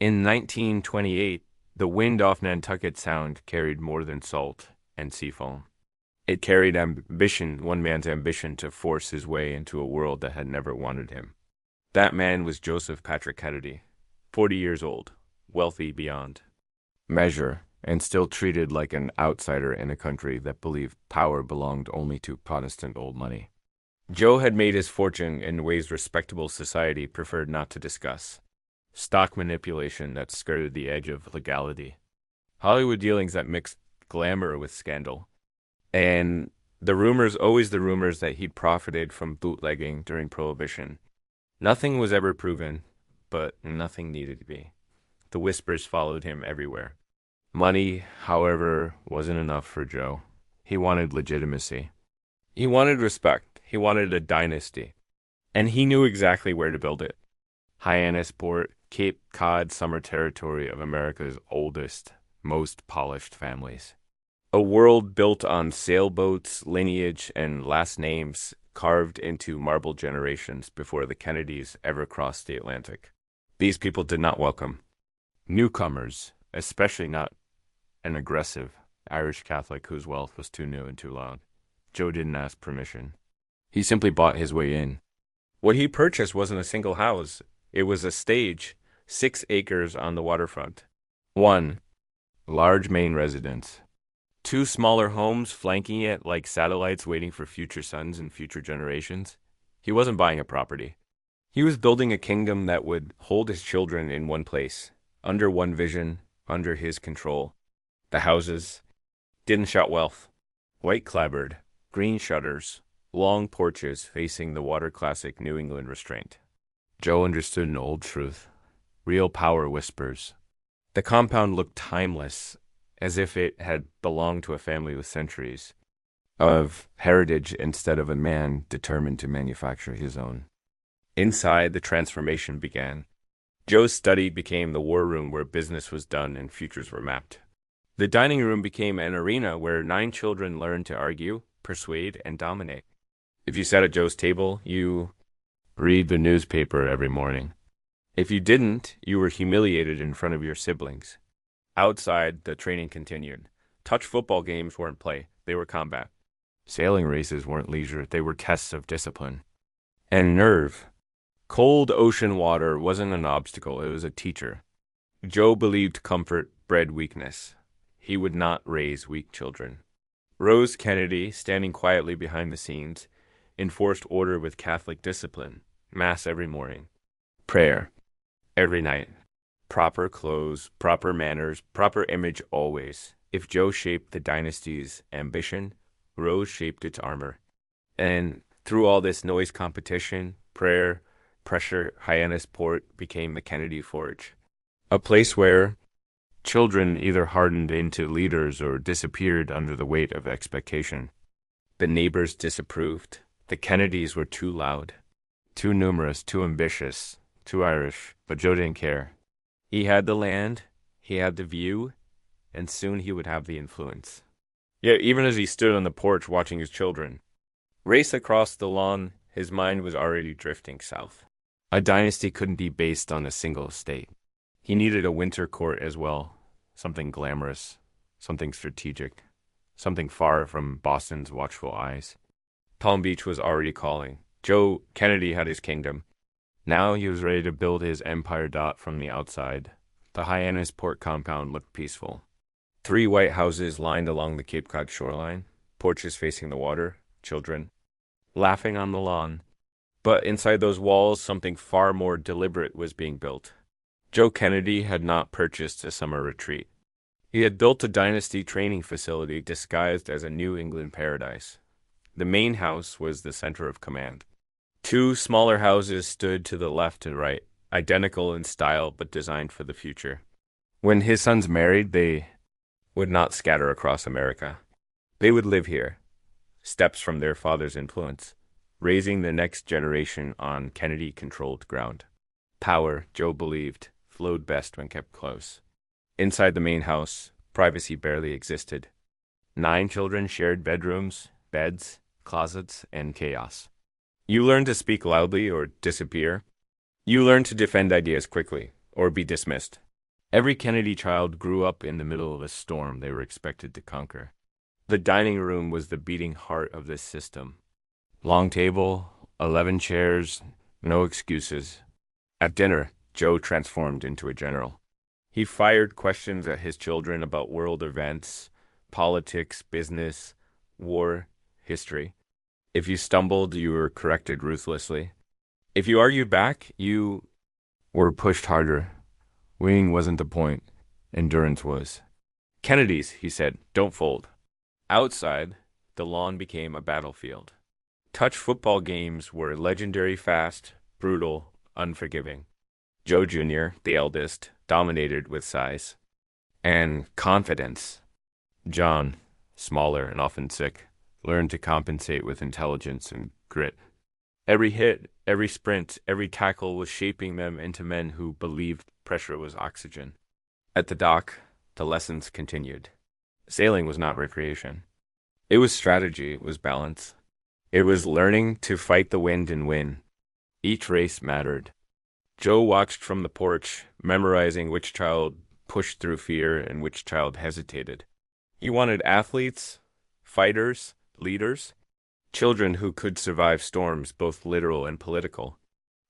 In 1928, the wind off Nantucket Sound carried more than salt and sea foam. It carried ambition, one man's ambition to force his way into a world that had never wanted him. That man was Joseph Patrick Kennedy, 40 years old, wealthy beyond measure, and still treated like an outsider in a country that believed power belonged only to Protestant old money. Joe had made his fortune in ways respectable society preferred not to discuss. Stock manipulation that skirted the edge of legality. Hollywood dealings that mixed glamour with scandal. And always the rumors that he'd profited from bootlegging during Prohibition. Nothing was ever proven, but nothing needed to be. The whispers followed him everywhere. Money, however, wasn't enough for Joe. He wanted legitimacy. He wanted respect. He wanted a dynasty. And he knew exactly where to build it. Hyannisport, Cape Cod summer territory of America's oldest, most polished families. A world built on sailboats, lineage, and last names carved into marble generations before the Kennedys ever crossed the Atlantic. These people did not welcome newcomers, especially not an aggressive Irish Catholic whose wealth was too new and too loud. Joe didn't ask permission. He simply bought his way in. What he purchased wasn't a single house. It was a stage, 6 acres on the waterfront. 1 large main residence. 2 smaller homes flanking it like satellites waiting for future sons and future generations. He wasn't buying a property. He was building a kingdom that would hold his children in one place, under one vision, under his control. The houses didn't shout wealth. White clapboard, green shutters, long porches facing the water classic New England restraint. Joe understood an old truth. Real power whispers. The compound looked timeless, as if it had belonged to a family with centuries of heritage instead of a man determined to manufacture his own. Inside, the transformation began. Joe's study became the war room where business was done and futures were mapped. The dining room became an arena where 9 children learned to argue, persuade, and dominate. If you sat at Joe's table, you read the newspaper every morning. If you didn't, you were humiliated in front of your siblings. Outside, the training continued. Touch football games weren't play, they were combat. Sailing races weren't leisure, they were tests of discipline. And nerve. Cold ocean water wasn't an obstacle, it was a teacher. Joe believed comfort bred weakness. He would not raise weak children. Rose Kennedy, standing quietly behind the scenes, enforced order with Catholic discipline. Mass every morning. Prayer. Every night. Proper clothes, proper manners, proper image always. If Joe shaped the dynasty's ambition, Rose shaped its armor. And through all this noise competition, prayer, pressure, Hyannisport became the Kennedy Forge. A place where children either hardened into leaders or disappeared under the weight of expectation. The neighbors disapproved. The Kennedys were too loud, too numerous, too ambitious, too Irish, but Joe didn't care. He had the land, he had the view, and soon he would have the influence. Yet even as he stood on the porch watching his children race across the lawn, his mind was already drifting south. A dynasty couldn't be based on a single estate. He needed a winter court as well, something glamorous, something strategic, something far from Boston's watchful eyes. Palm Beach was already calling. Joe Kennedy had his kingdom. Now he was ready to build his empire from the outside. The Hyannisport compound looked peaceful. 3 white houses lined along the Cape Cod shoreline, porches facing the water, children laughing on the lawn. But inside those walls, something far more deliberate was being built. Joe Kennedy had not purchased a summer retreat. He had built a dynasty training facility disguised as a New England paradise. The main house was the center of command. 2 smaller houses stood to the left and right, identical in style but designed for the future. When his sons married, they would not scatter across America. They would live here, steps from their father's influence, raising the next generation on Kennedy-controlled ground. Power, Joe believed, flowed best when kept close. Inside the main house, privacy barely existed. 9 children shared bedrooms, beds, closets, and chaos. You learn to speak loudly or disappear. You learn to defend ideas quickly or be dismissed. Every Kennedy child grew up in the middle of a storm they were expected to conquer. The dining room was the beating heart of this system. Long table, 11 chairs, no excuses. At dinner, Joe transformed into a general. He fired questions at his children about world events, politics, business, war, history. If you stumbled, you were corrected ruthlessly. If you argued back, you were pushed harder. Winning wasn't the point. Endurance was. Kennedys, he said, don't fold. Outside, the lawn became a battlefield. Touch football games were legendary fast, brutal, unforgiving. Joe Jr., the eldest, dominated with size and confidence. John, smaller and often sick, learned to compensate with intelligence and grit. Every hit, every sprint, every tackle was shaping them into men who believed pressure was oxygen. At the dock, the lessons continued. Sailing was not recreation. It was strategy, it was balance. It was learning to fight the wind and win. Each race mattered. Joe watched from the porch, memorizing which child pushed through fear and which child hesitated. He wanted athletes, fighters, leaders, children who could survive storms, both literal and political.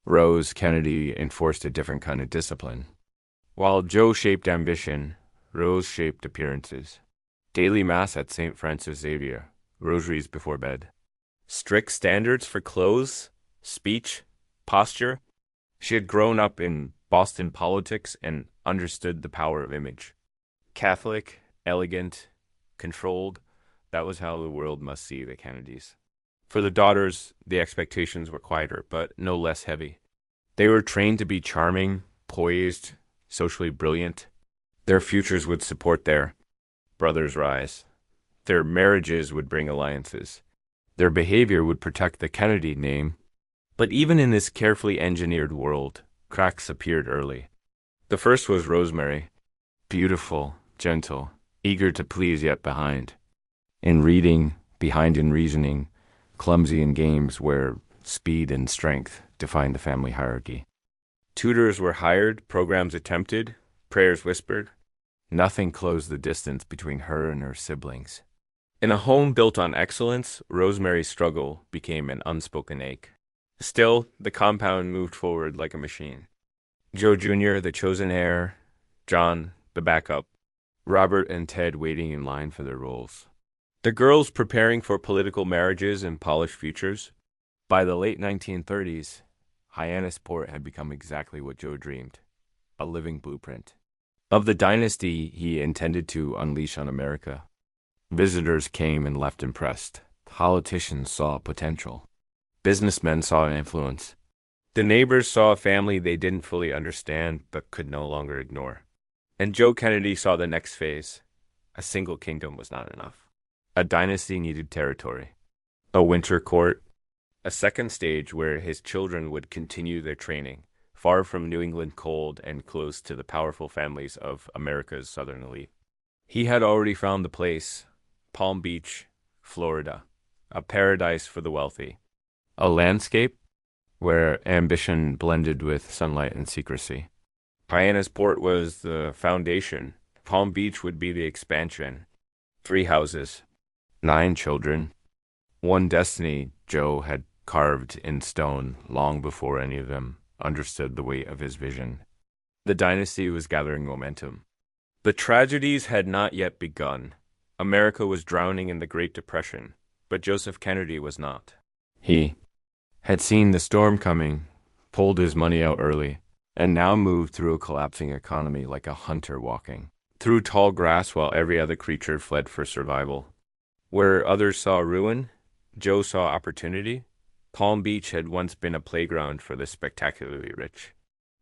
Rose Kennedy enforced a different kind of discipline. While Joe shaped ambition, Rose shaped appearances. Daily Mass at St. Francis Xavier, rosaries before bed. Strict standards for clothes, speech, posture. She had grown up in Boston politics and understood the power of image. Catholic, elegant, controlled, that was how the world must see the Kennedys. For the daughters, the expectations were quieter, but no less heavy. They were trained to be charming, poised, socially brilliant. Their futures would support their brothers' rise. Their marriages would bring alliances. Their behavior would protect the Kennedy name. But even in this carefully engineered world, cracks appeared early. The first was Rosemary, beautiful, gentle, eager to please yet behind. In reading, behind in reasoning, clumsy in games where speed and strength defined the family hierarchy. Tutors were hired, programs attempted, prayers whispered. Nothing closed the distance between her and her siblings. In a home built on excellence, Rosemary's struggle became an unspoken ache. Still, the compound moved forward like a machine. Joe Jr., the chosen heir, John, the backup, Robert and Ted waiting in line for their roles. The girls preparing for political marriages and polished futures. By the late 1930s, Hyannisport had become exactly what Joe dreamed, a living blueprint of the dynasty he intended to unleash on America. Visitors came and left impressed. Politicians saw potential. Businessmen saw influence. The neighbors saw a family they didn't fully understand but could no longer ignore. And Joe Kennedy saw the next phase. A single kingdom was not enough. A dynasty needed territory. A winter court. A second stage where his children would continue their training, far from New England cold and close to the powerful families of America's southern elite. He had already found the place, Palm Beach, Florida, a paradise for the wealthy. A landscape where ambition blended with sunlight and secrecy. Hyannisport was the foundation. Palm Beach would be the expansion. 3 houses, 9 children. One destiny Joe had carved in stone long before any of them understood the weight of his vision. The dynasty was gathering momentum. The tragedies had not yet begun. America was drowning in the Great Depression, but Joseph Kennedy was not. He had seen the storm coming, pulled his money out early, and now moved through a collapsing economy like a hunter walking, through tall grass while every other creature fled for survival. Where others saw ruin, Joe saw opportunity. Palm Beach had once been a playground for the spectacularly rich.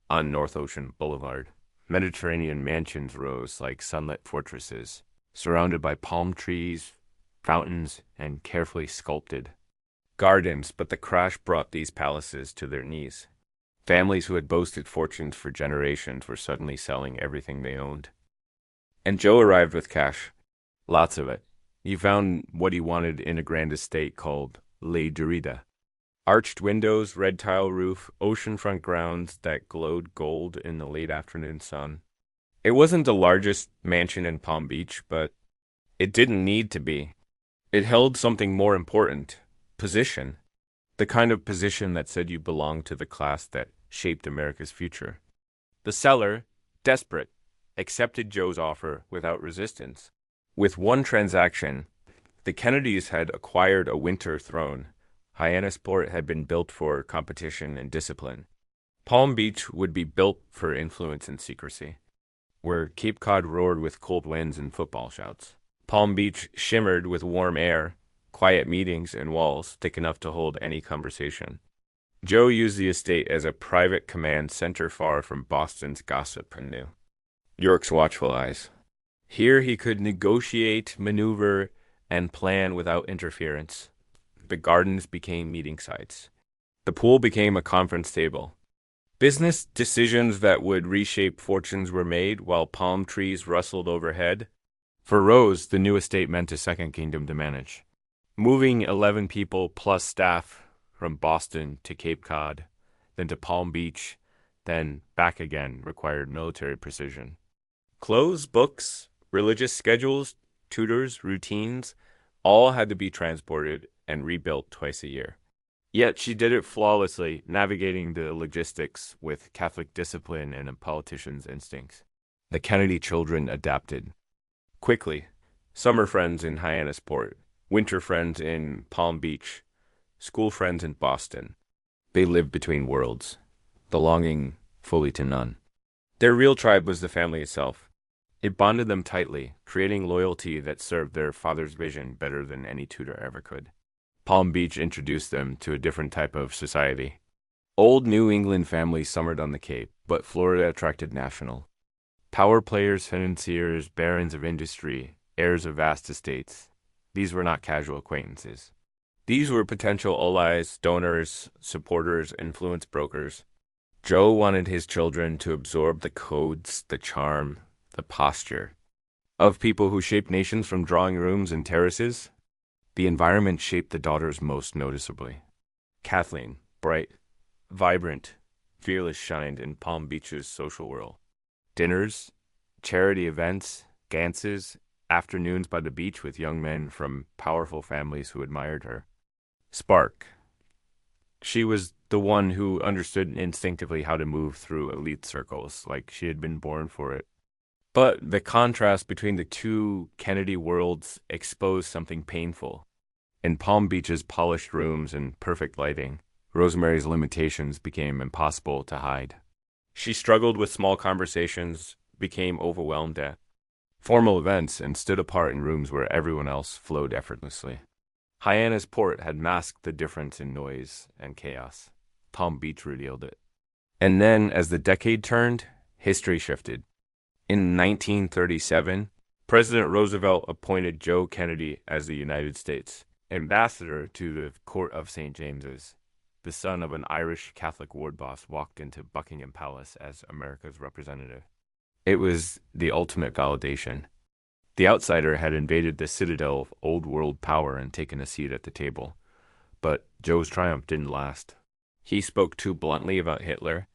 On North Ocean Boulevard, Mediterranean mansions rose like sunlit fortresses, surrounded by palm trees, fountains, and carefully sculpted gardens, but the crash brought these palaces to their knees. Families who had boasted fortunes for generations were suddenly selling everything they owned. And Joe arrived with cash. Lots of it. He found what he wanted in a grand estate called Les Durides. Arched windows, red tile roof, oceanfront grounds that glowed gold in the late afternoon sun. It wasn't the largest mansion in Palm Beach, but it didn't need to be. It held something more important: position. The kind of position that said you belonged to the class that shaped America's future. The seller, desperate, accepted Joe's offer without resistance. With one transaction, the Kennedys had acquired a winter throne. Hyannisport had been built for competition and discipline. Palm Beach would be built for influence and secrecy, where Cape Cod roared with cold winds and football shouts. Palm Beach shimmered with warm air, quiet meetings, and walls thick enough to hold any conversation. Joe used the estate as a private command center far from Boston's gossip and New York's watchful eyes. Here he could negotiate, maneuver, and plan without interference. The gardens became meeting sites. The pool became a conference table. Business decisions that would reshape fortunes were made while palm trees rustled overhead. For Rose, the new estate meant a second kingdom to manage. Moving 11 people plus staff from Boston to Cape Cod, then to Palm Beach, then back again required military precision. Clothes, books, religious schedules, tutors, routines, all had to be transported and rebuilt twice a year. Yet she did it flawlessly, navigating the logistics with Catholic discipline and a politician's instincts. The Kennedy children adapted quickly. Summer friends in Hyannisport, winter friends in Palm Beach, school friends in Boston. They lived between worlds, belonging fully to none. Their real tribe was the family itself. It bonded them tightly, creating loyalty that served their father's vision better than any tutor ever could. Palm Beach introduced them to a different type of society. Old New England families summered on the Cape, but Florida attracted national. Power players, financiers, barons of industry, heirs of vast estates. These were not casual acquaintances. These were potential allies, donors, supporters, influence brokers. Joe wanted his children to absorb the codes, the charm, the posture of people who shaped nations from drawing rooms and terraces. The environment shaped the daughters most noticeably. Kathleen, bright, vibrant, fearless, shined in Palm Beach's social world. Dinners, charity events, dances, afternoons by the beach with young men from powerful families who admired her. Spark. She was the one who understood instinctively how to move through elite circles, like she had been born for it. But the contrast between the two Kennedy worlds exposed something painful. In Palm Beach's polished rooms and perfect lighting, Rosemary's limitations became impossible to hide. She struggled with small conversations, became overwhelmed at formal events, and stood apart in rooms where everyone else flowed effortlessly. Hyannisport had masked the difference in noise and chaos. Palm Beach revealed it. And then, as the decade turned, history shifted. In 1937, President Roosevelt appointed Joe Kennedy as the United States ambassador to the court of St. James's. The son of an Irish Catholic ward boss walked into Buckingham Palace as America's representative. It was the ultimate validation. The outsider had invaded the citadel of old world power and taken a seat at the table. But Joe's triumph didn't last. He spoke too bluntly about Hitler,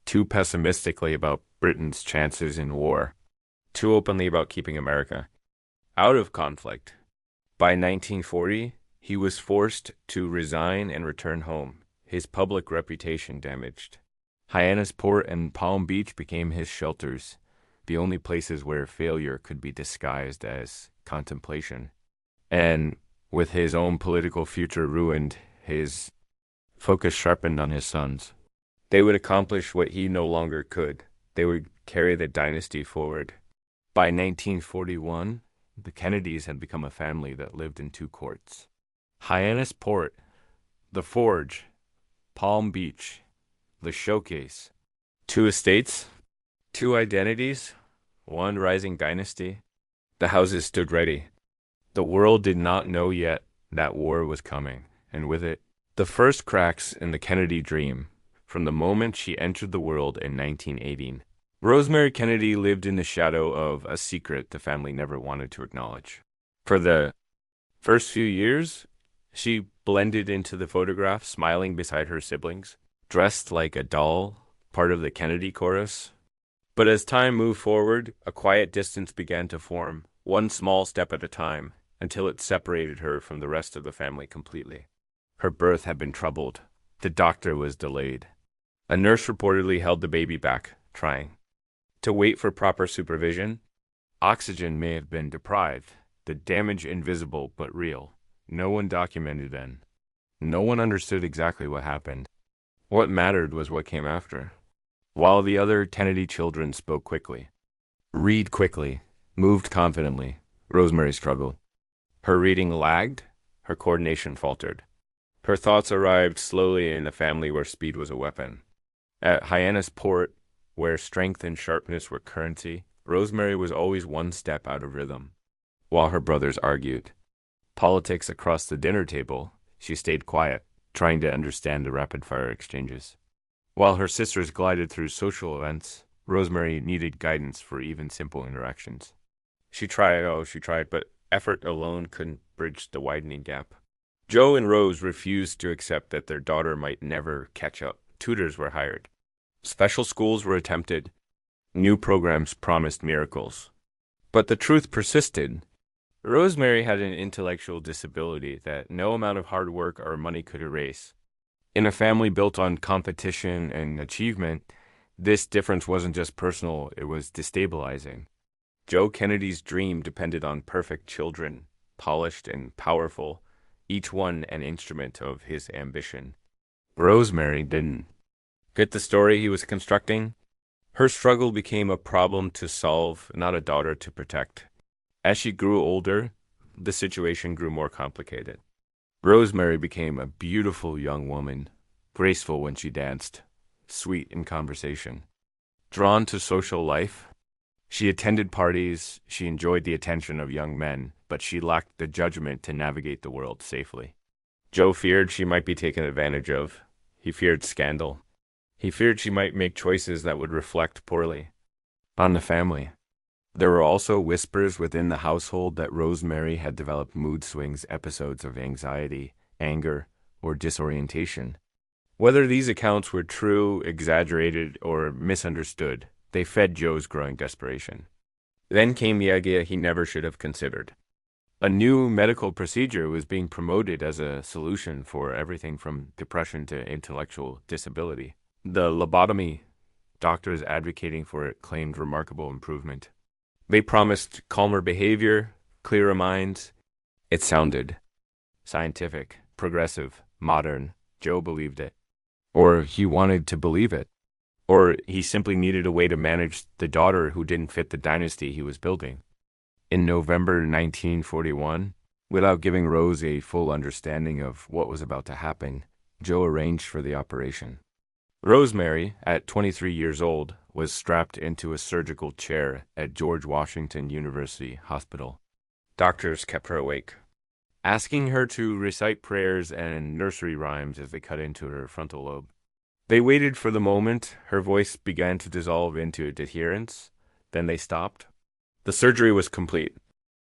too pessimistically about Britain's chances in war, too openly about keeping America out of conflict. By 1940, he was forced to resign and return home, his public reputation damaged. Hyannisport and Palm Beach became his shelters, the only places where failure could be disguised as contemplation. And with his own political future ruined, his focus sharpened on his sons. They would accomplish what he no longer could. They would carry the dynasty forward. By 1941, the Kennedys had become a family that lived in two courts. Hyannisport, the Forge, Palm Beach, the Showcase. Two estates, two identities, one rising dynasty. The houses stood ready. The world did not know yet that war was coming, and with it, the first cracks in the Kennedy dream from the moment she entered the world in 1918. Rosemary Kennedy lived in the shadow of a secret the family never wanted to acknowledge. For the first few years, she blended into the photograph, smiling beside her siblings, dressed like a doll, part of the Kennedy chorus. But as time moved forward, a quiet distance began to form, one small step at a time, until it separated her from the rest of the family completely. Her birth had been troubled. The doctor was delayed. A nurse reportedly held the baby back, trying to wait for proper supervision. Oxygen may have been deprived, the damage invisible but real. No one documented then. No one understood exactly what happened. What mattered was what came after. While the other Kennedy children spoke quickly, read quickly, moved confidently, Rosemary struggled. Her reading lagged, her coordination faltered. Her thoughts arrived slowly in a family where speed was a weapon. At Hyannis Port, where strength and sharpness were currency, Rosemary was always one step out of rhythm. While her brothers argued politics across the dinner table, she stayed quiet, trying to understand the rapid-fire exchanges. While her sisters glided through social events, Rosemary needed guidance for even simple interactions. She tried, but effort alone couldn't bridge the widening gap. Joe and Rose refused to accept that their daughter might never catch up. Tutors were hired. Special schools were attempted. New programs promised miracles. But the truth persisted. Rosemary had an intellectual disability that no amount of hard work or money could erase. In a family built on competition and achievement, this difference wasn't just personal, it was destabilizing. Joe Kennedy's dream depended on perfect children, polished and powerful, each one an instrument of his ambition. Rosemary didn't. Get the story he was constructing? Her struggle became a problem to solve, not a daughter to protect. As she grew older, the situation grew more complicated. Rosemary became a beautiful young woman, graceful when she danced, sweet in conversation. Drawn to social life, she attended parties, she enjoyed the attention of young men, but she lacked the judgment to navigate the world safely. Joe feared she might be taken advantage of. He feared scandal. He feared she might make choices that would reflect poorly on the family. There were also whispers within the household that Rosemary had developed mood swings, episodes of anxiety, anger, or disorientation. Whether these accounts were true, exaggerated, or misunderstood, they fed Joe's growing desperation. Then came the idea he never should have considered. A new medical procedure was being promoted as a solution for everything from depression to intellectual disability. The lobotomy, doctors advocating for it claimed remarkable improvement. They promised calmer behavior, clearer minds. It sounded scientific, progressive, modern. Joe believed it. Or he wanted to believe it. Or he simply needed a way to manage the daughter who didn't fit the dynasty he was building. In November 1941, without giving Rose a full understanding of what was about to happen, Joe arranged for the operation. Rosemary, at 23 years old, was strapped into a surgical chair at George Washington University Hospital. Doctors kept her awake, asking her to recite prayers and nursery rhymes as they cut into her frontal lobe. They waited for the moment her voice began to dissolve into adherence. Then they stopped. The surgery was complete.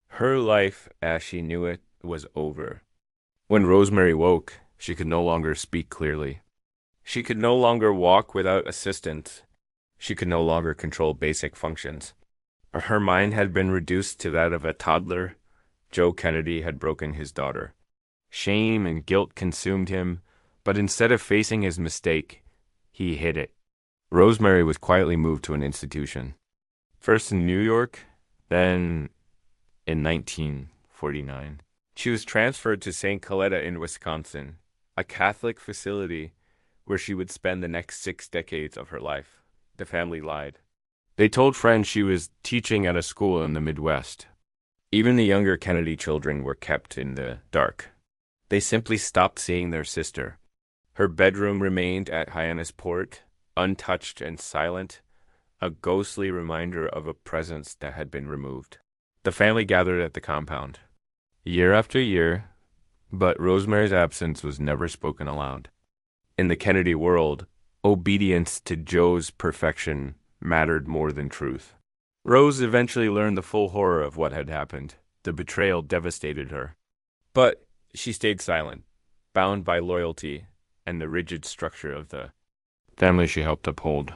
Her life, as she knew it, was over. When Rosemary woke, she could no longer speak clearly. She could no longer walk without assistance. She could no longer control basic functions. Her mind had been reduced to that of a toddler. Joe Kennedy had broken his daughter. Shame and guilt consumed him, but instead of facing his mistake, he hid it. Rosemary was quietly moved to an institution. First in New York, then in 1949. She was transferred to St. Coletta in Wisconsin, a Catholic facility where she would spend the next 6 decades of her life. The family lied. They told friends she was teaching at a school in the Midwest. Even the younger Kennedy children were kept in the dark. They simply stopped seeing their sister. Her bedroom remained at Hyannis Port, untouched and silent, a ghostly reminder of a presence that had been removed. The family gathered at the compound, year after year, but Rosemary's absence was never spoken aloud. In the Kennedy world, obedience to Joe's perfection mattered more than truth. Rose eventually learned the full horror of what had happened. The betrayal devastated her. But she stayed silent, bound by loyalty and the rigid structure of the family she helped uphold.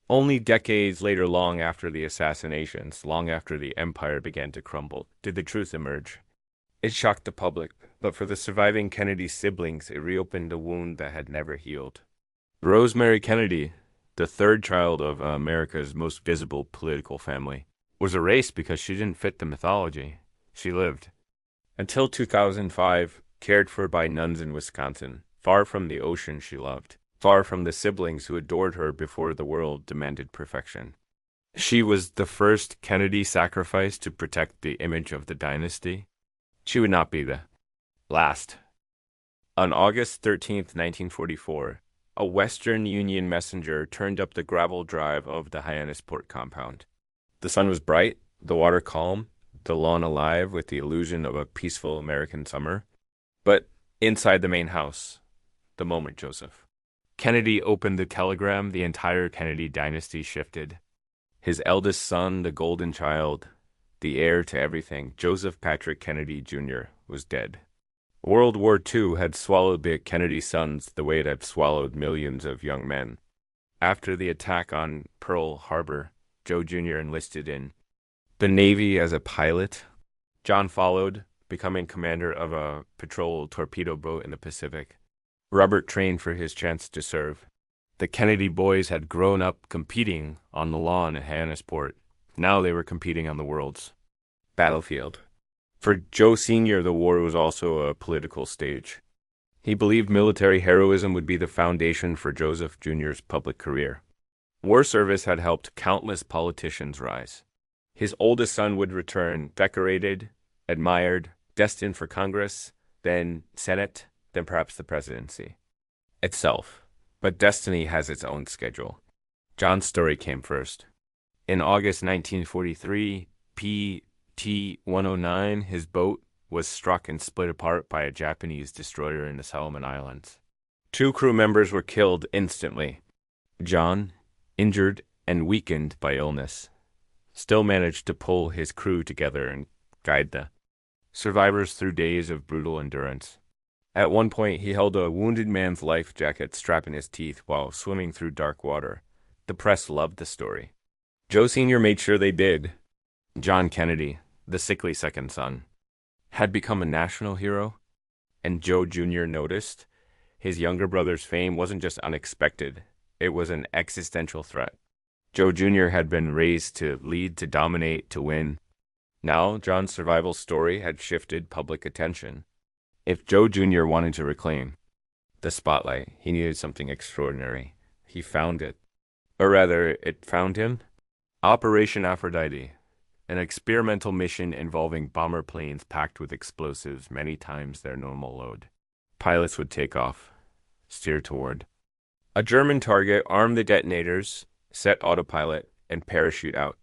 Only decades later, long after the assassinations, long after the empire began to crumble, did the truth emerge. It shocked the public, but for the surviving Kennedy siblings, it reopened a wound that had never healed. Rosemary Kennedy, the third child of America's most visible political family, was erased because she didn't fit the mythology. She lived until 2005, cared for by nuns in Wisconsin, far from the ocean she loved, far from the siblings who adored her before the world demanded perfection. She was the first Kennedy sacrifice to protect the image of the dynasty. She would not be the last. On August 13th, 1944, a Western Union messenger turned up the gravel drive of the Hyannisport compound. The sun was bright, the water calm, the lawn alive with the illusion of a peaceful American summer. But inside the main house, the moment Joseph Kennedy opened the telegram, the entire Kennedy dynasty shifted. His eldest son, the golden child, the heir to everything, Joseph Patrick Kennedy Jr., was dead. World War II had swallowed the Kennedy sons the way it had swallowed millions of young men. After the attack on Pearl Harbor, Joe Jr. enlisted in the Navy as a pilot. John followed, becoming commander of a patrol torpedo boat in the Pacific. Robert trained for his chance to serve. The Kennedy boys had grown up competing on the lawn at Hyannisport. Now they were competing on the world's battlefield. For Joe Sr., the war was also a political stage. He believed military heroism would be the foundation for Joseph Jr.'s public career. War service had helped countless politicians rise. His oldest son would return, decorated, admired, destined for Congress, then Senate, then perhaps the presidency itself. But destiny has its own schedule. John's story came first. In August 1943, PT-109, his boat, was struck and split apart by a Japanese destroyer in the Solomon Islands. 2 crew members were killed instantly. John, injured and weakened by illness, still managed to pull his crew together and guide the survivors through days of brutal endurance. At one point, he held a wounded man's life jacket strapped in his teeth while swimming through dark water. The press loved the story. Joe Sr. made sure they did. John Kennedy, the sickly second son, had become a national hero, and Joe Jr. noticed his younger brother's fame wasn't just unexpected, it was an existential threat. Joe Jr. had been raised to lead, to dominate, to win. Now, John's survival story had shifted public attention. If Joe Jr. wanted to reclaim the spotlight, he needed something extraordinary. He found it. Or rather, it found him. Operation Aphrodite, an experimental mission involving bomber planes packed with explosives many times their normal load. Pilots would take off, steer toward a German target, arm the detonators, set autopilot, and parachute out.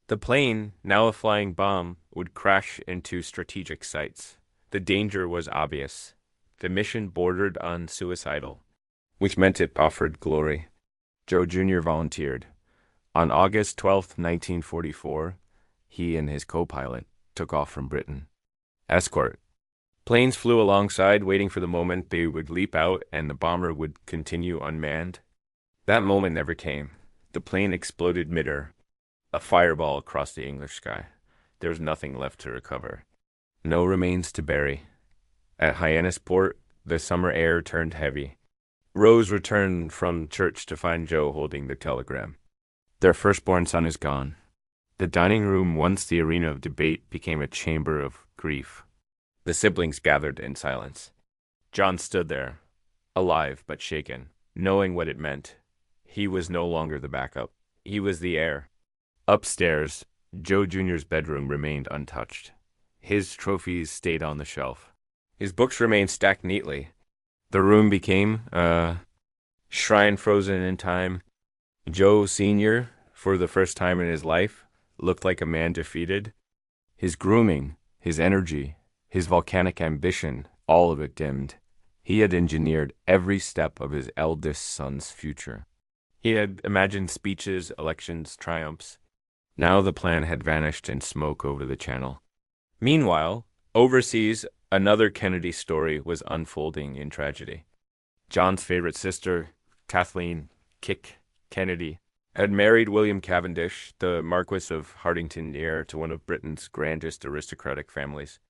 The plane, now a flying bomb, would crash into strategic sites. The danger was obvious. The mission bordered on suicidal, which meant it offered glory. Joe Jr. volunteered. On August 12th, 1944, he and his co-pilot took off from Britain. Escort. Planes flew alongside, waiting for the moment they would leap out and the bomber would continue unmanned. That moment never came. The plane exploded midair, a fireball across the English sky. There was nothing left to recover. No remains to bury. At Hyannisport, the summer air turned heavy. Rose returned from church to find Joe holding the telegram. Their firstborn son is gone. The dining room, once the arena of debate, became a chamber of grief. The siblings gathered in silence. John stood there, alive but shaken, knowing what it meant. He was no longer the backup. He was the heir. Upstairs, Joe Jr.'s bedroom remained untouched. His trophies stayed on the shelf. His books remained stacked neatly. The room became a shrine frozen in time. Joe Sr., for the first time in his life, looked like a man defeated. His grooming, his energy, his volcanic ambition, all of it dimmed. He had engineered every step of his eldest son's future. He had imagined speeches, elections, triumphs. Now the plan had vanished in smoke over the channel. Meanwhile, overseas, another Kennedy story was unfolding in tragedy. John's favorite sister, Kathleen "Kick" Kennedy, had married William Cavendish, the Marquis of Hartington, heir to one of Britain's grandest aristocratic families.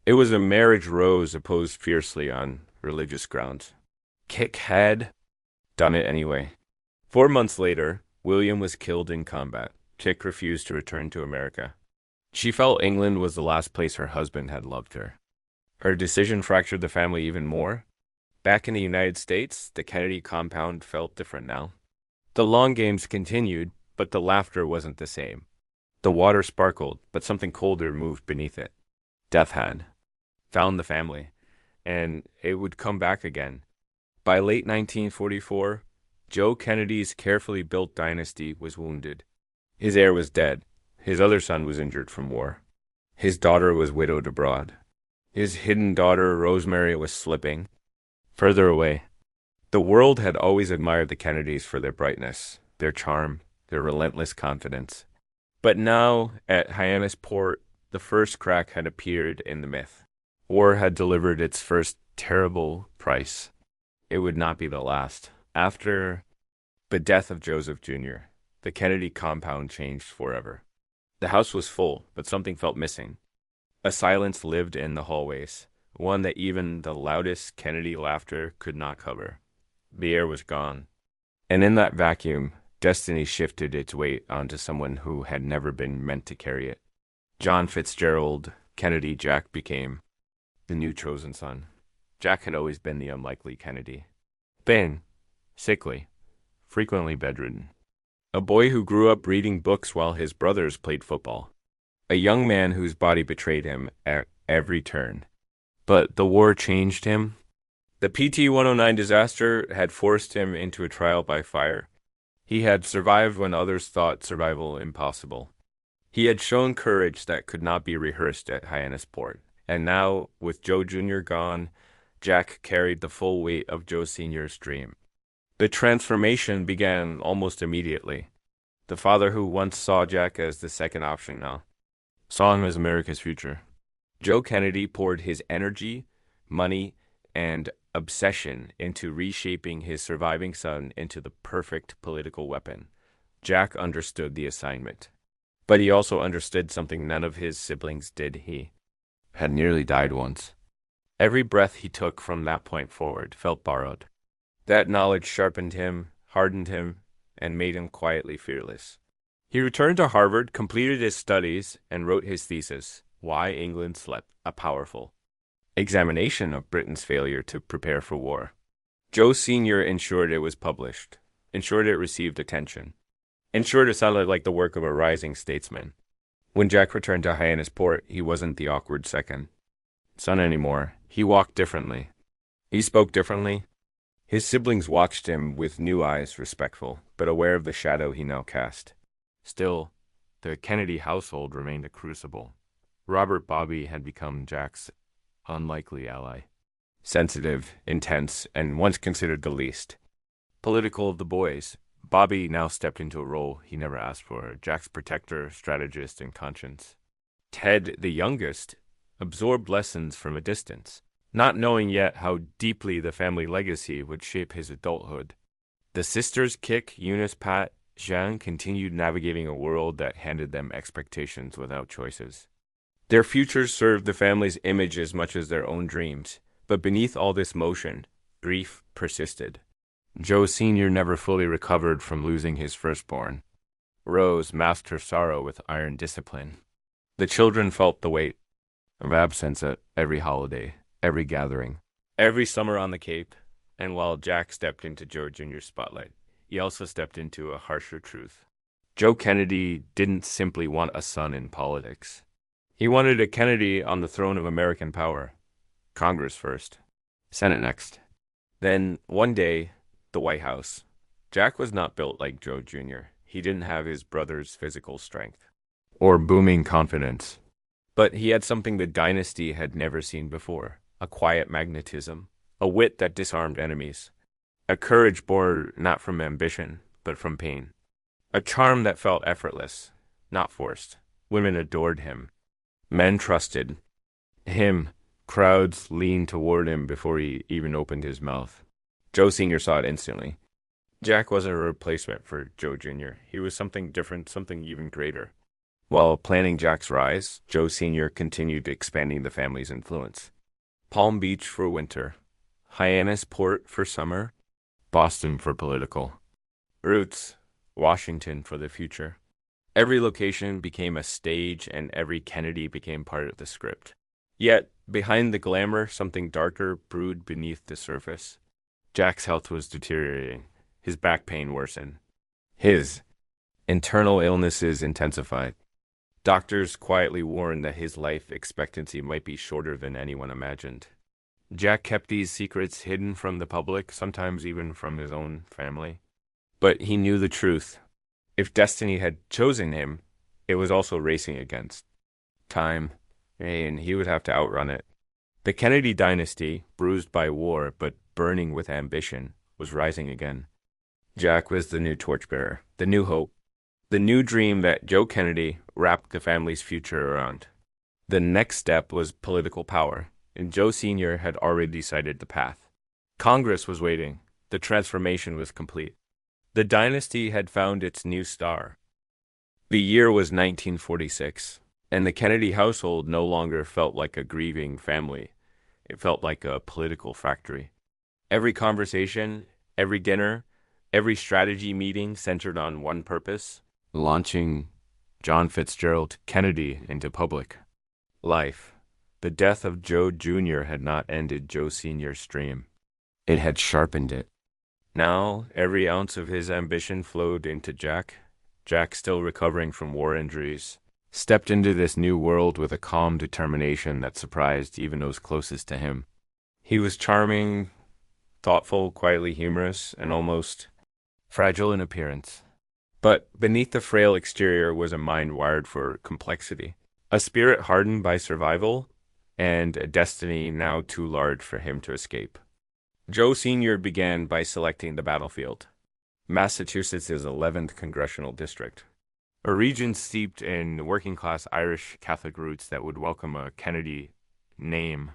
It was a marriage Rose opposed fiercely on religious grounds. Kick had done it anyway. 4 months later, William was killed in combat. Chick refused to return to America. She felt England was the last place her husband had loved her. Her decision fractured the family even more. Back in the United States, the Kennedy compound felt different now. The long games continued, but the laughter wasn't the same. The water sparkled, but something colder moved beneath it. Death had found the family, and it would come back again. By late 1944, Joe Kennedy's carefully built dynasty was wounded. His heir was dead. His other son was injured from war. His daughter was widowed abroad. His hidden daughter, Rosemary, was slipping further away. The world had always admired the Kennedys for their brightness, their charm, their relentless confidence. But now, at Hyannisport, the first crack had appeared in the myth. War had delivered its first terrible price. It would not be the last. After the death of Joseph Jr., the Kennedy compound changed forever. The house was full, but something felt missing. A silence lived in the hallways, one that even the loudest Kennedy laughter could not cover. The air was gone. And in that vacuum, destiny shifted its weight onto someone who had never been meant to carry it. John Fitzgerald Kennedy Jack became the new chosen son. Jack had always been the unlikely Kennedy. Thin, sickly, frequently bedridden. A boy who grew up reading books while his brothers played football. A young man whose body betrayed him at every turn. But the war changed him. The PT-109 disaster had forced him into a trial by fire. He had survived when others thought survival impossible. He had shown courage that could not be rehearsed at Hyannisport. And now, with Joe Jr. gone, Jack carried the full weight of Joe Sr.'s dream. The transformation began almost immediately. The father who once saw Jack as the second option now saw him as America's future. Joe Kennedy poured his energy, money, and obsession into reshaping his surviving son into the perfect political weapon. Jack understood the assignment. But he also understood something none of his siblings did. He had nearly died once. Every breath he took from that point forward felt borrowed. That knowledge sharpened him, hardened him, and made him quietly fearless. He returned to Harvard, completed his studies, and wrote his thesis, Why England Slept, a powerful examination of Britain's failure to prepare for war. Joe Sr. ensured it was published, ensured it received attention, ensured it sounded like the work of a rising statesman. When Jack returned to Hyannisport, he wasn't the awkward second son anymore. He walked differently. He spoke differently. His siblings watched him with new eyes, respectful, but aware of the shadow he now cast. Still, the Kennedy household remained a crucible. Robert Bobby had become Jack's unlikely ally. Sensitive, intense, and once considered the least political of the boys, Bobby now stepped into a role he never asked for, Jack's protector, strategist, and conscience. Ted, the youngest, absorbed lessons from a distance, not knowing yet how deeply the family legacy would shape his adulthood. The sisters, Kik, Eunice, Pat, Jean, continued navigating a world that handed them expectations without choices. Their futures served the family's image as much as their own dreams, but beneath all this motion, grief persisted. Joe Sr. never fully recovered from losing his firstborn. Rose masked her sorrow with iron discipline. The children felt the weight of absence at every holiday, every gathering, every summer on the Cape, and while Jack stepped into Joe Jr.'s spotlight, he also stepped into a harsher truth. Joe Kennedy didn't simply want a son in politics. He wanted a Kennedy on the throne of American power. Congress first, Senate next. Then, one day, the White House. Jack was not built like Joe Jr. He didn't have his brother's physical strength or booming confidence. But he had something the Dynasty had never seen before, a quiet magnetism, a wit that disarmed enemies, a courage born not from ambition, but from pain, a charm that felt effortless, not forced. Women adored him. Men trusted him. Crowds leaned toward him before he even opened his mouth. Joe Sr. saw it instantly. Jack wasn't a replacement for Joe Jr. He was something different, something even greater. While planning Jack's rise, Joe Sr. continued expanding the family's influence. Palm Beach for winter, Hyannisport for summer, Boston for political, Roots, Washington for the future. Every location became a stage and every Kennedy became part of the script. Yet, behind the glamour, something darker brewed beneath the surface. Jack's health was deteriorating. His back pain worsened. His internal illnesses intensified. Doctors quietly warned that his life expectancy might be shorter than anyone imagined. Jack kept these secrets hidden from the public, sometimes even from his own family. But he knew the truth. If destiny had chosen him, it was also racing against time, and he would have to outrun it. The Kennedy dynasty, bruised by war but burning with ambition, was rising again. Jack was the new torchbearer, the new hope, the new dream that Joe Kennedy wrapped the family's future around. The next step was political power, and Joe Sr. had already decided the path. Congress was waiting. The transformation was complete. The dynasty had found its new star. The year was 1946, and the Kennedy household no longer felt like a grieving family. It felt like a political factory. Every conversation, every dinner, every strategy meeting centered on one purpose: launching John Fitzgerald Kennedy into public life. The death of Joe Jr. had not ended Joe Sr.'s dream. It had sharpened it. Now, every ounce of his ambition flowed into Jack. Jack, still recovering from war injuries, stepped into this new world with a calm determination that surprised even those closest to him. He was charming, thoughtful, quietly humorous, and almost fragile in appearance. But beneath the frail exterior was a mind wired for complexity, a spirit hardened by survival, and a destiny now too large for him to escape. Joe Sr. began by selecting the battlefield, Massachusetts' 11th congressional district, a region steeped in working-class Irish Catholic roots that would welcome a Kennedy name,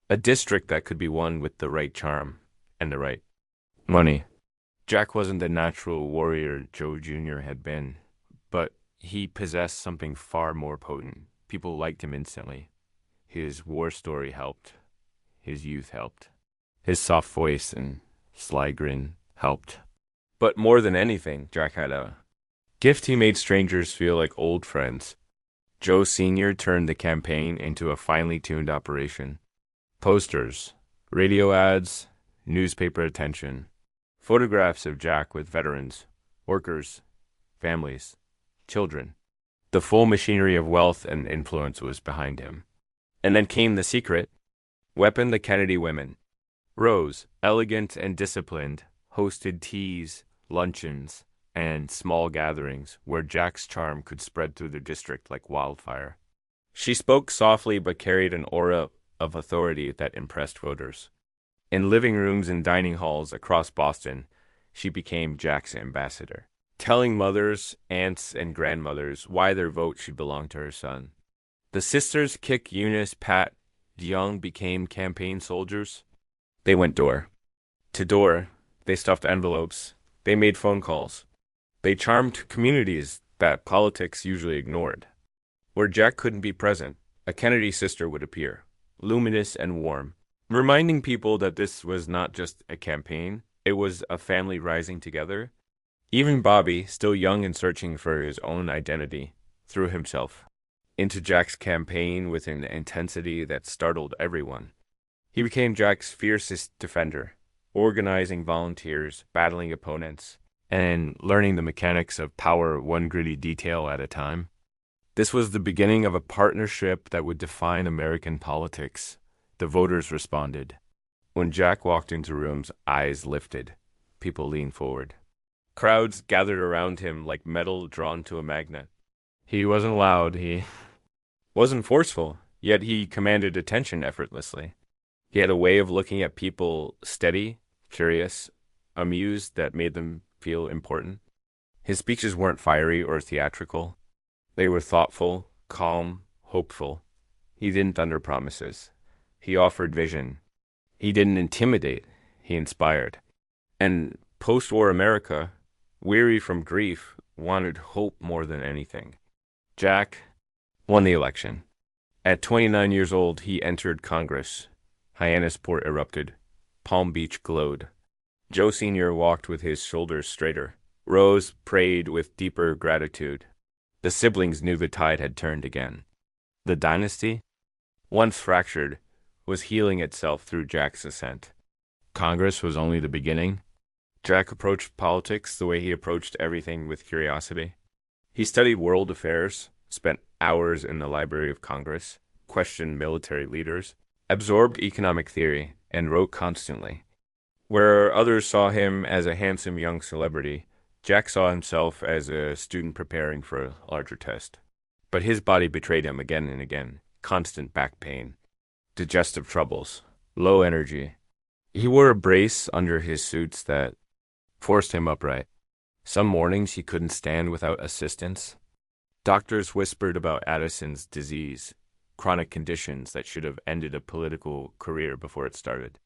a district that could be won with the right charm and the right money. Jack wasn't the natural warrior Joe Jr. had been, but he possessed something far more potent. People liked him instantly. His war story helped. His youth helped. His soft voice and sly grin helped. But more than anything, Jack had a gift. He made strangers feel like old friends. Joe Sr. turned the campaign into a finely tuned operation. Posters, radio ads, newspaper attention, photographs of Jack with veterans, workers, families, children. The full machinery of wealth and influence was behind him. And then came the secret. Weapon the Kennedy women. Rose, elegant and disciplined, hosted teas, luncheons, and small gatherings where Jack's charm could spread through the district like wildfire. She spoke softly but carried an aura of authority that impressed voters. In living rooms and dining halls across Boston, she became Jack's ambassador, telling mothers, aunts, and grandmothers why their vote should belong to her son. The sisters Kick, Eunice, Pat, Young became campaign soldiers. They went door to door. They stuffed envelopes. They made phone calls. They charmed communities that politics usually ignored. Where Jack couldn't be present, a Kennedy sister would appear, luminous and warm, reminding people that this was not just a campaign, it was a family rising together. Even Bobby, still young and searching for his own identity, threw himself into Jack's campaign with an intensity that startled everyone. He became Jack's fiercest defender, organizing volunteers, battling opponents, and learning the mechanics of power one gritty detail at a time. This was the beginning of a partnership that would define American politics. The voters responded. When Jack walked into rooms, eyes lifted. People leaned forward. Crowds gathered around him like metal drawn to a magnet. He wasn't loud, he wasn't forceful, yet he commanded attention effortlessly. He had a way of looking at people steady, curious, amused that made them feel important. His speeches weren't fiery or theatrical. They were thoughtful, calm, hopeful. He didn't thunder promises. He offered vision. He didn't intimidate. He inspired. And Post-war America, weary from grief, wanted hope more than anything. Jack won the election. At 29 years old, he entered Congress. Hyannisport erupted. Palm Beach glowed. Joe Sr. walked with his shoulders straighter. Rose prayed with deeper gratitude. The siblings knew the tide had turned again. The dynasty, once fractured, was healing itself through Jack's ascent. Congress was only the beginning. Jack approached politics the way he approached everything, with curiosity. He studied world affairs, spent hours in the Library of Congress, questioned military leaders, absorbed economic theory, and wrote constantly. Where others saw him as a handsome young celebrity, Jack saw himself as a student preparing for a larger test. But his body betrayed him again and again. Constant back pain, digestive troubles, low energy. He wore a brace under his suits that forced him upright. Some mornings he couldn't stand without assistance. Doctors whispered about Addison's disease, chronic conditions that should have ended a political career before it started.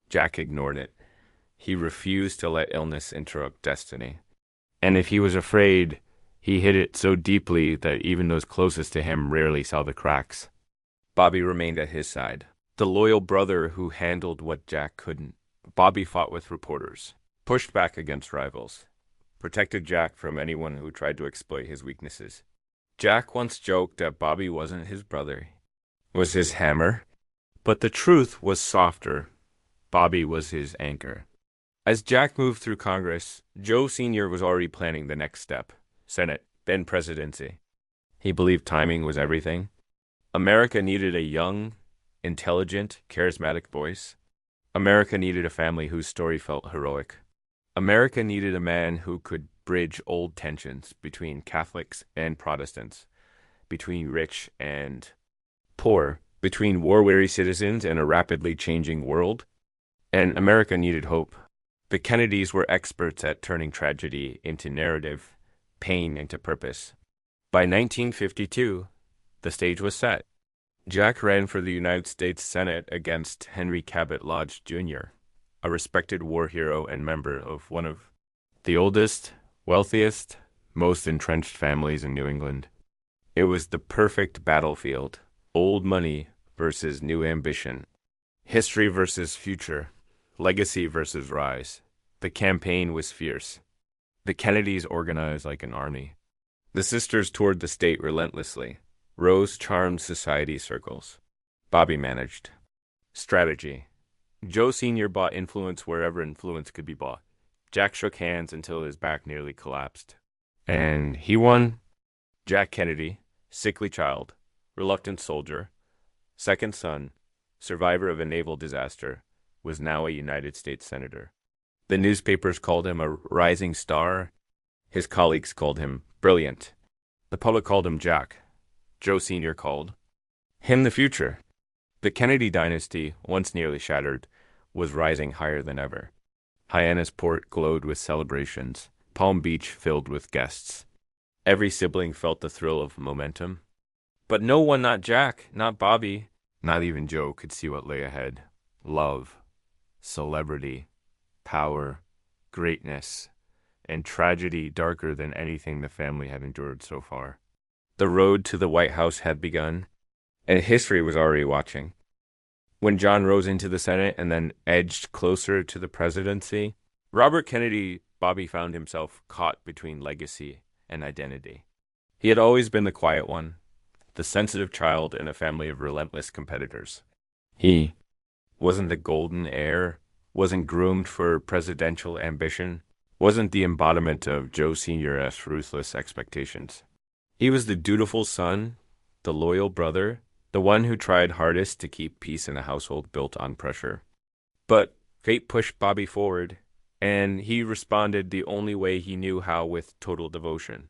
Jack ignored it. He refused to let illness interrupt destiny. And if he was afraid, he hid it so deeply that even those closest to him rarely saw the cracks. Bobby remained at his side, the loyal brother who handled what Jack couldn't. Bobby fought with reporters, pushed back against rivals, protected Jack from anyone who tried to exploit his weaknesses. Jack once joked that Bobby wasn't his brother, was his hammer, but the truth was softer. Bobby was his anchor. As Jack moved through Congress, Joe Sr. was already planning the next step: Senate, then presidency. He believed timing was everything. America needed a young, intelligent, charismatic voice. America needed a family whose story felt heroic. America needed a man who could bridge old tensions between Catholics and Protestants, between rich and poor, between war-weary citizens and a rapidly changing world. And America needed hope. The Kennedys were experts at turning tragedy into narrative, pain into purpose. By 1952, the stage was set. Jack ran for the United States Senate against Henry Cabot Lodge Jr., a respected war hero and member of one of the oldest, wealthiest, most entrenched families in New England. It was the perfect battlefield: old money versus new ambition, history versus future, legacy versus rise. The campaign was fierce. The Kennedys organized like an army. The sisters toured the state relentlessly. Rose charmed society circles. Bobby managed. Strategy. Joe Sr. bought influence wherever influence could be bought. Jack shook hands until his back nearly collapsed. And he won. Jack Kennedy, sickly child, reluctant soldier, second son, survivor of a naval disaster, was now a United States Senator. The newspapers called him a rising star. His colleagues called him brilliant. The public called him Jack. Joe Sr. called him the future. The Kennedy dynasty, once nearly shattered, was rising higher than ever. Hyannisport glowed with celebrations. Palm Beach filled with guests. Every sibling felt the thrill of momentum. But no one, not Jack, not Bobby, not even Joe, could see what lay ahead. Love, celebrity, power, greatness, and tragedy darker than anything the family had endured so far. The road to the White House had begun, and history was already watching. When John rose into the Senate and then edged closer to the presidency, Robert Kennedy, Bobby found himself caught between legacy and identity. He had always been the quiet one, the sensitive child in a family of relentless competitors. He wasn't the golden heir, wasn't groomed for presidential ambition, wasn't the embodiment of Joe Sr.'s ruthless expectations. He was the dutiful son, the loyal brother, the one who tried hardest to keep peace in a household built on pressure. But fate pushed Bobby forward, and he responded the only way he knew how, with total devotion.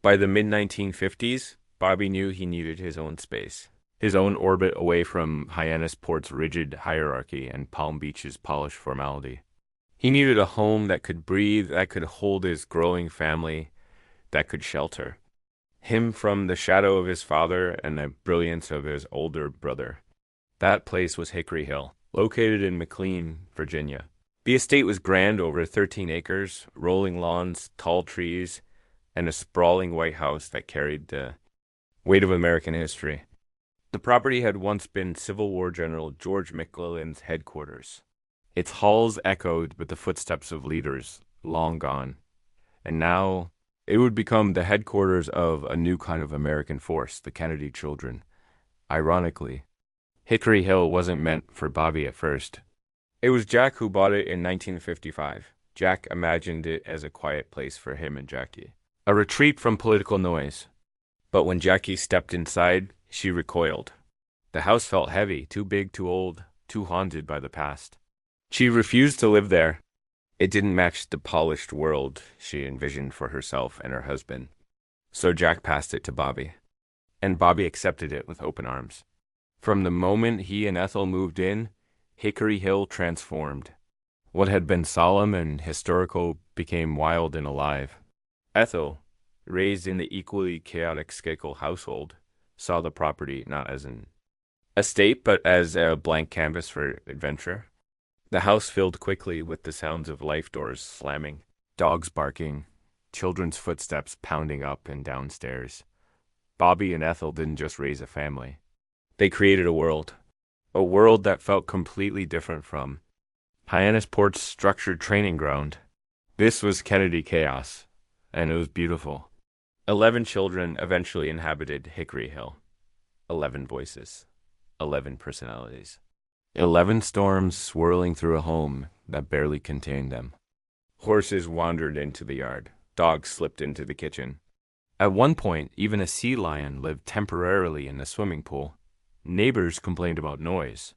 By the mid-1950s, Bobby knew he needed his own space, his own orbit away from Hyannisport's rigid hierarchy and Palm Beach's polished formality. He needed a home that could breathe, that could hold his growing family, that could shelter him from the shadow of his father and the brilliance of his older brother. That place was Hickory Hill, located in McLean, Virginia. The estate was grand, over 13 acres, rolling lawns, tall trees, and a sprawling white house that carried the weight of American history. The property had once been Civil War General George McClellan's headquarters. Its halls echoed with the footsteps of leaders long gone, and now it would become the headquarters of a new kind of American force, the Kennedy children. Ironically, Hickory Hill wasn't meant for Bobby at first. It was Jack who bought it in 1955. Jack imagined it as a quiet place for him and Jackie, a retreat from political noise. But when Jackie stepped inside, she recoiled. The house felt heavy, too big, too old, too haunted by the past. She refused to live there. It didn't match the polished world she envisioned for herself and her husband. So Jack passed it to Bobby, and Bobby accepted it with open arms. From the moment he and Ethel moved in, Hickory Hill transformed. What had been solemn and historical became wild and alive. Ethel, raised in the equally chaotic Skakel household, saw the property not as an estate but as a blank canvas for adventure. The house filled quickly with the sounds of life doors slamming, dogs barking, children's footsteps pounding up and downstairs. Bobby and Ethel didn't just raise a family. They created a world that felt completely different from Hyannisport's structured training ground. This was Kennedy chaos, and it was beautiful. 11 children eventually inhabited Hickory Hill. 11 voices. 11 personalities. 11 storms swirling through a home that barely contained them. Horses wandered into the yard. Dogs slipped into the kitchen. At one point, even a sea lion lived temporarily in the swimming pool. Neighbors complained about noise.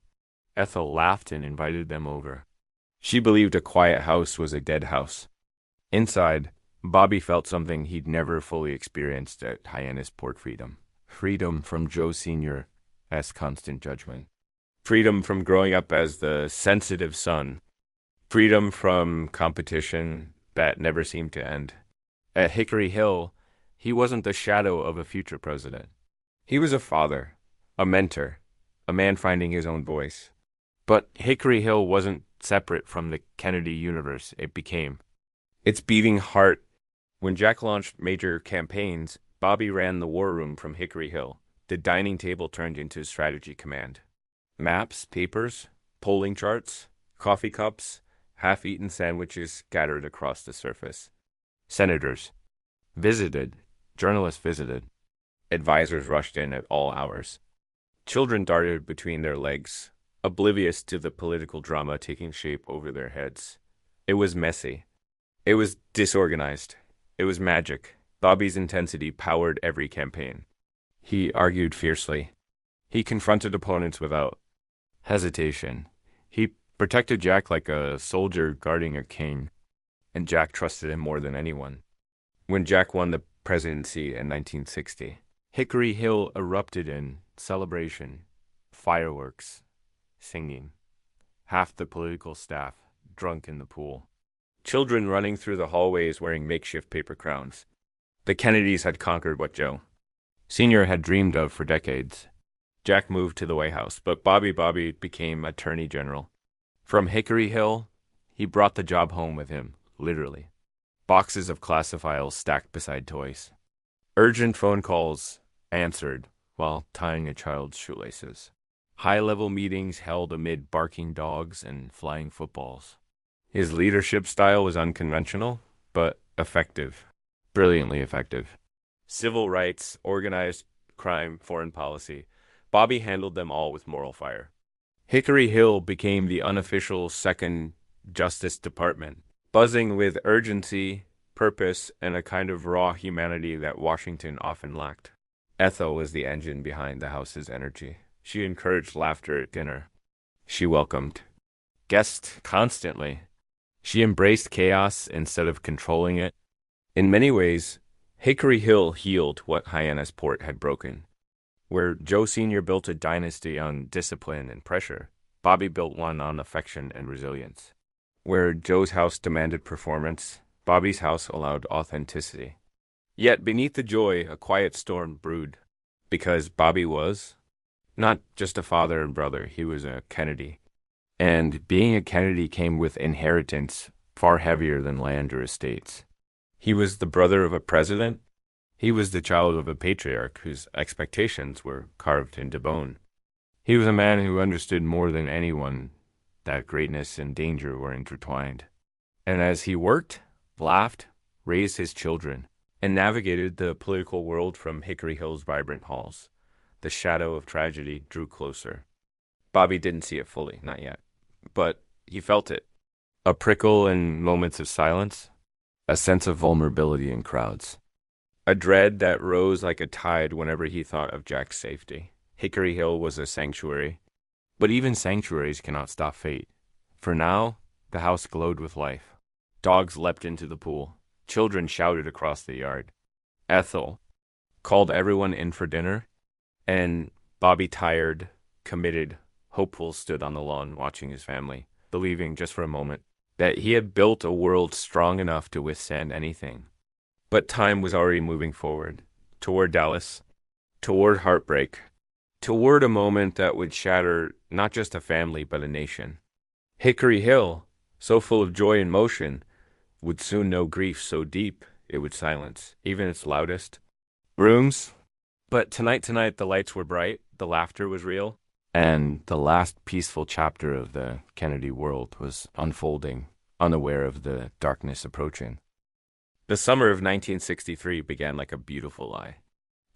Ethel laughed and invited them over. She believed a quiet house was a dead house. Inside, Bobby felt something he'd never fully experienced at Hyannisport: freedom. Freedom from Joe Sr.'s constant judgment. Freedom from growing up as the sensitive son. Freedom from competition that never seemed to end. At Hickory Hill, he wasn't the shadow of a future president. He was a father, a mentor, a man finding his own voice. But Hickory Hill wasn't separate from the Kennedy universe it became. Its beating heart. When Jack launched major campaigns, Bobby ran the war room from Hickory Hill. The dining table turned into strategy command. Maps, papers, polling charts, coffee cups, half-eaten sandwiches scattered across the surface. Senators visited. Journalists visited. Advisors rushed in at all hours. Children darted between their legs, oblivious to the political drama taking shape over their heads. It was messy. It was disorganized. It was magic. Bobby's intensity powered every campaign. He argued fiercely. He confronted opponents without hesitation. He protected Jack like a soldier guarding a king, and Jack trusted him more than anyone. When Jack won the presidency in 1960, Hickory Hill erupted in celebration, fireworks, singing. Half the political staff drunk in the pool. Children running through the hallways wearing makeshift paper crowns. The Kennedys had conquered what Joe Sr. had dreamed of for decades. Jack moved to the White House, but Bobby became Attorney General. From Hickory Hill, he brought the job home with him, literally. Boxes of classifieds stacked beside toys. Urgent phone calls answered while tying a child's shoelaces. High-level meetings held amid barking dogs and flying footballs. His leadership style was unconventional, but effective. Brilliantly effective. Civil rights, organized crime, foreign policy. Bobby handled them all with moral fire. Hickory Hill became the unofficial second Justice Department, buzzing with urgency, purpose, and a kind of raw humanity that Washington often lacked. Ethel was the engine behind the house's energy. She encouraged laughter at dinner. She welcomed guests constantly. She embraced chaos instead of controlling it. In many ways, Hickory Hill healed what Hyannisport had broken. Where Joe Sr. built a dynasty on discipline and pressure, Bobby built one on affection and resilience. Where Joe's house demanded performance, Bobby's house allowed authenticity. Yet beneath the joy, a quiet storm brewed. Because Bobby was not just a father and brother, he was a Kennedy. And being a Kennedy came with inheritance far heavier than land or estates. He was the brother of a president. He was the child of a patriarch whose expectations were carved into bone. He was a man who understood more than anyone that greatness and danger were intertwined. And as he worked, laughed, raised his children, and navigated the political world from Hickory Hill's vibrant halls, the shadow of tragedy drew closer. Bobby didn't see it fully, not yet, but he felt it. A prickle in moments of silence, a sense of vulnerability in crowds, a dread that rose like a tide whenever he thought of Jack's safety. Hickory Hill was a sanctuary, but even sanctuaries cannot stop fate. For now, the house glowed with life. Dogs leapt into the pool. Children shouted across the yard. Ethel called everyone in for dinner, and Bobby, tired, committed, hopeful, stood on the lawn watching his family, believing just for a moment that he had built a world strong enough to withstand anything. But time was already moving forward, toward Dallas, toward heartbreak, toward a moment that would shatter not just a family but a nation. Hickory Hill, so full of joy and motion, would soon know grief so deep it would silence even its loudest rooms. But tonight the lights were bright, the laughter was real, and the last peaceful chapter of the Kennedy world was unfolding, unaware of the darkness approaching. The summer of 1963 began like a beautiful lie.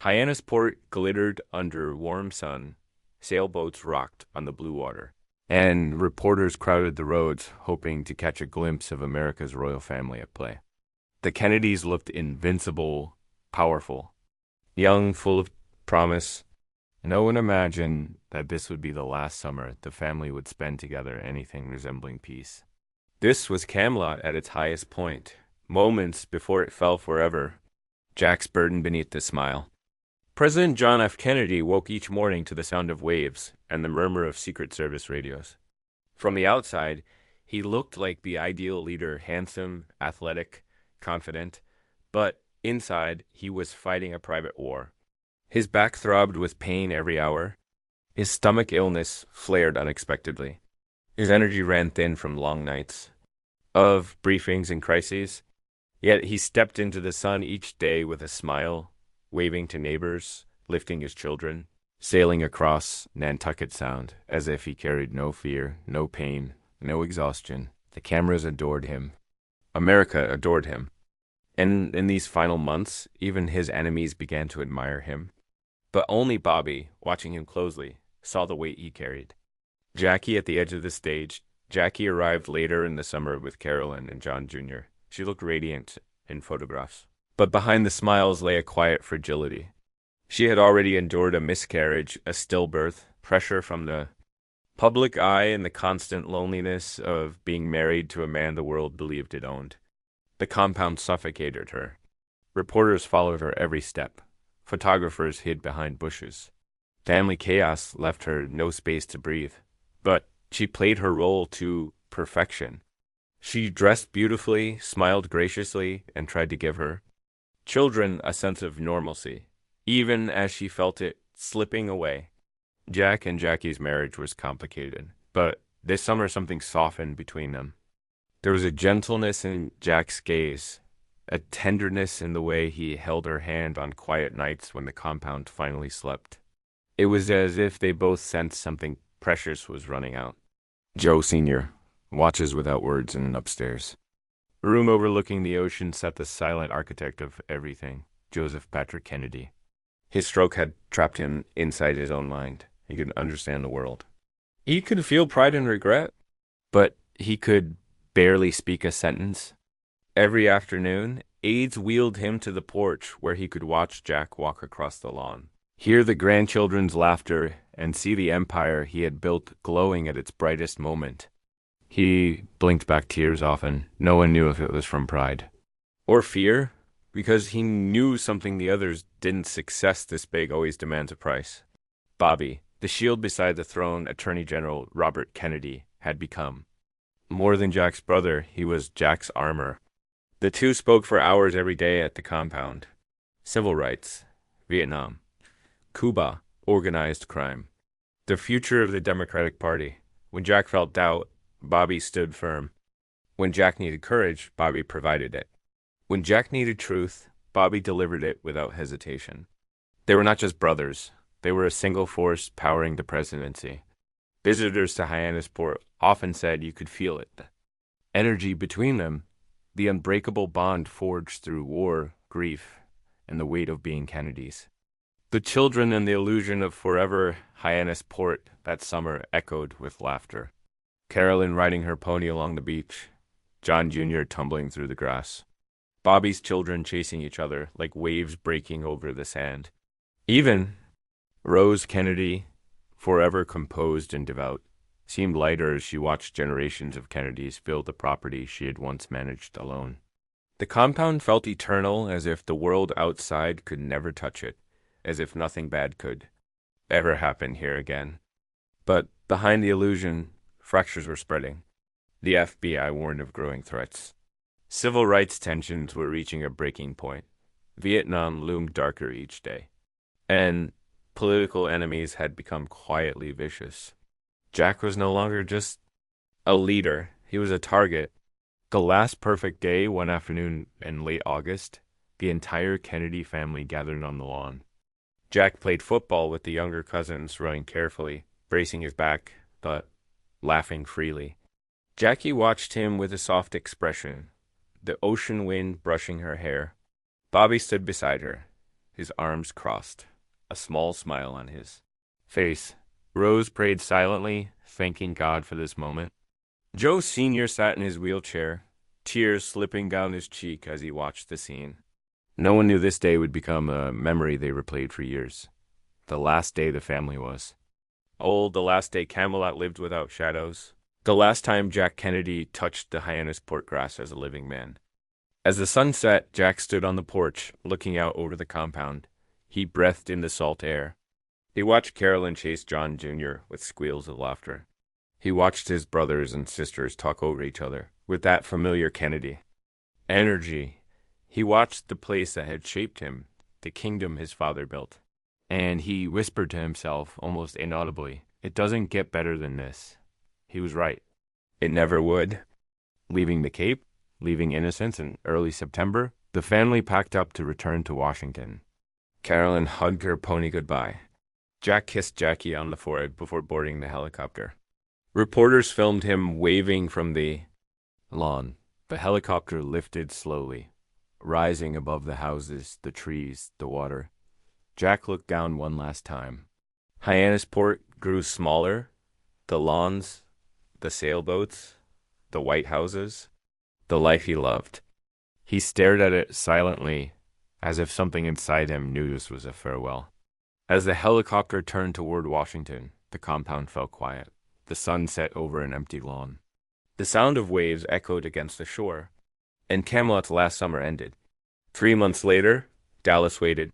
Hyannisport glittered under warm sun, sailboats rocked on the blue water, and reporters crowded the roads hoping to catch a glimpse of America's royal family at play. The Kennedys looked invincible, powerful, young, full of promise. No one imagined that this would be the last summer the family would spend together anything resembling peace. This was Camelot at its highest point, moments before it fell forever. Jack's burden beneath the smile. President John F. Kennedy woke each morning to the sound of waves and the murmur of Secret Service radios. From the outside, he looked like the ideal leader, handsome, athletic, confident, but inside, he was fighting a private war. His back throbbed with pain every hour. His stomach illness flared unexpectedly. His energy ran thin from long nights of briefings and crises. Yet he stepped into the sun each day with a smile, waving to neighbors, lifting his children, sailing across Nantucket Sound as if he carried no fear, no pain, no exhaustion. The cameras adored him. America adored him. And in these final months, even his enemies began to admire him. But only Bobby, watching him closely, saw the weight he carried. Jackie at the edge of the stage. Jackie arrived later in the summer with Carolyn and John Jr. She looked radiant in photographs. But behind the smiles lay a quiet fragility. She had already endured a miscarriage, a stillbirth, pressure from the public eye, and the constant loneliness of being married to a man the world believed it owned. The compound suffocated her. Reporters followed her every step. Photographers hid behind bushes. Family chaos left her no space to breathe. But she played her role to perfection. She dressed beautifully, smiled graciously, and tried to give her children a sense of normalcy, even as she felt it slipping away. Jack and Jackie's marriage was complicated, but this summer something softened between them. There was a gentleness in Jack's gaze, a tenderness in the way he held her hand on quiet nights when the compound finally slept. It was as if they both sensed something precious was running out. Joe Sr. watches without words in an upstairs. A room overlooking the ocean sat the silent architect of everything, Joseph Patrick Kennedy. His stroke had trapped him inside his own mind. He could understand the world. He could feel pride and regret, but he could barely speak a sentence. Every afternoon, aides wheeled him to the porch where he could watch Jack walk across the lawn, hear the grandchildren's laughter, and see the empire he had built glowing at its brightest moment. He blinked back tears often. No one knew if it was from pride or fear, because he knew something the others didn't. Success this big always demands a price. Bobby, the shield beside the throne Attorney General Robert Kennedy, had become. More than Jack's brother, he was Jack's armor. The two spoke for hours every day at the compound. Civil rights, Vietnam, Cuba, organized crime, the future of the Democratic Party. When Jack felt doubt, Bobby stood firm. When Jack needed courage, Bobby provided it. When Jack needed truth, Bobby delivered it without hesitation. They were not just brothers. They were a single force powering the presidency. Visitors to Hyannisport often said you could feel it. Energy between them, the unbreakable bond forged through war, grief, and the weight of being Kennedys. The children and the illusion of forever Hyannisport that summer echoed with laughter. Carolyn riding her pony along the beach, John Jr. tumbling through the grass, Bobby's children chasing each other like waves breaking over the sand. Even Rose Kennedy, forever composed and devout, seemed lighter as she watched generations of Kennedys fill the property she had once managed alone. The compound felt eternal, as if the world outside could never touch it, as if nothing bad could ever happen here again. But behind the illusion, fractures were spreading. The FBI warned of growing threats. Civil rights tensions were reaching a breaking point. Vietnam loomed darker each day. And political enemies had become quietly vicious. Jack was no longer just a leader. He was a target. The last perfect day, one afternoon in late August, the entire Kennedy family gathered on the lawn. Jack played football with the younger cousins, running carefully, bracing his back, but laughing freely. Jackie watched him with a soft expression, the ocean wind brushing her hair. Bobby stood beside her, his arms crossed, a small smile on his face. Rose prayed silently, thanking God for this moment. Joe Sr. sat in his wheelchair, tears slipping down his cheek as he watched the scene. No one knew this day would become a memory they replayed for years. The last day the family was. Oh, the last day Camelot lived without shadows. The last time Jack Kennedy touched the Hyannisport grass as a living man. As the sun set, Jack stood on the porch, looking out over the compound. He breathed in the salt air. He watched Carolyn chase John Jr. with squeals of laughter. He watched his brothers and sisters talk over each other with that familiar Kennedy energy. He watched the place that had shaped him, the kingdom his father built. And he whispered to himself, almost inaudibly, "It doesn't get better than this." He was right. It never would. Leaving the Cape, leaving Innocence in early September, the family packed up to return to Washington. Carolyn hugged her pony goodbye. Jack kissed Jackie on the forehead before boarding the helicopter. Reporters filmed him waving from the lawn. The helicopter lifted slowly, rising above the houses, the trees, the water. Jack looked down one last time. Hyannisport grew smaller. The lawns, the sailboats, the white houses, the life he loved. He stared at it silently, as if something inside him knew this was a farewell. As the helicopter turned toward Washington, the compound fell quiet. The sun set over an empty lawn. The sound of waves echoed against the shore, and Camelot's last summer ended. 3 months later, Dallas waited.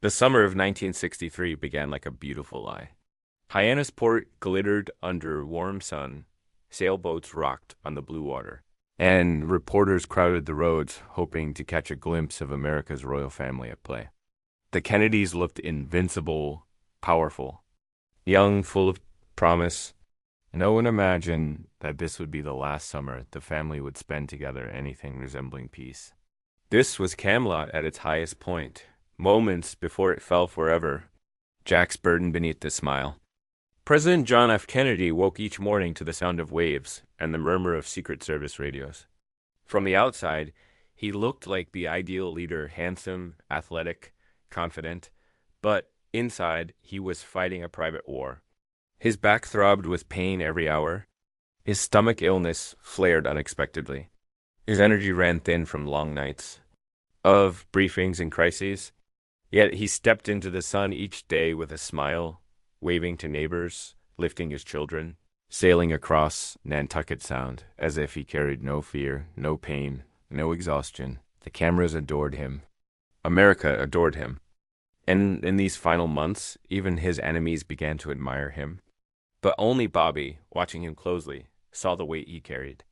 The summer of 1963 began like a beautiful lie. Hyannisport glittered under warm sun, sailboats rocked on the blue water, and reporters crowded the roads, hoping to catch a glimpse of America's royal family at play. The Kennedys looked invincible, powerful, young, full of promise. No one imagined that this would be the last summer the family would spend together anything resembling peace. This was Camelot at its highest point, moments before it fell forever. Jack's burden beneath the smile. President John F. Kennedy woke each morning to the sound of waves and the murmur of Secret Service radios. From the outside, he looked like the ideal leader, handsome, athletic, confident, but inside, he was fighting a private war. His back throbbed with pain every hour. His stomach illness flared unexpectedly. His energy ran thin from long nights of briefings and crises. Yet he stepped into the sun each day with a smile, waving to neighbors, lifting his children, sailing across Nantucket Sound as if he carried no fear, no pain, no exhaustion. The cameras adored him. America adored him. And in these final months, even his enemies began to admire him. But only Bobby, watching him closely, saw the weight he carried.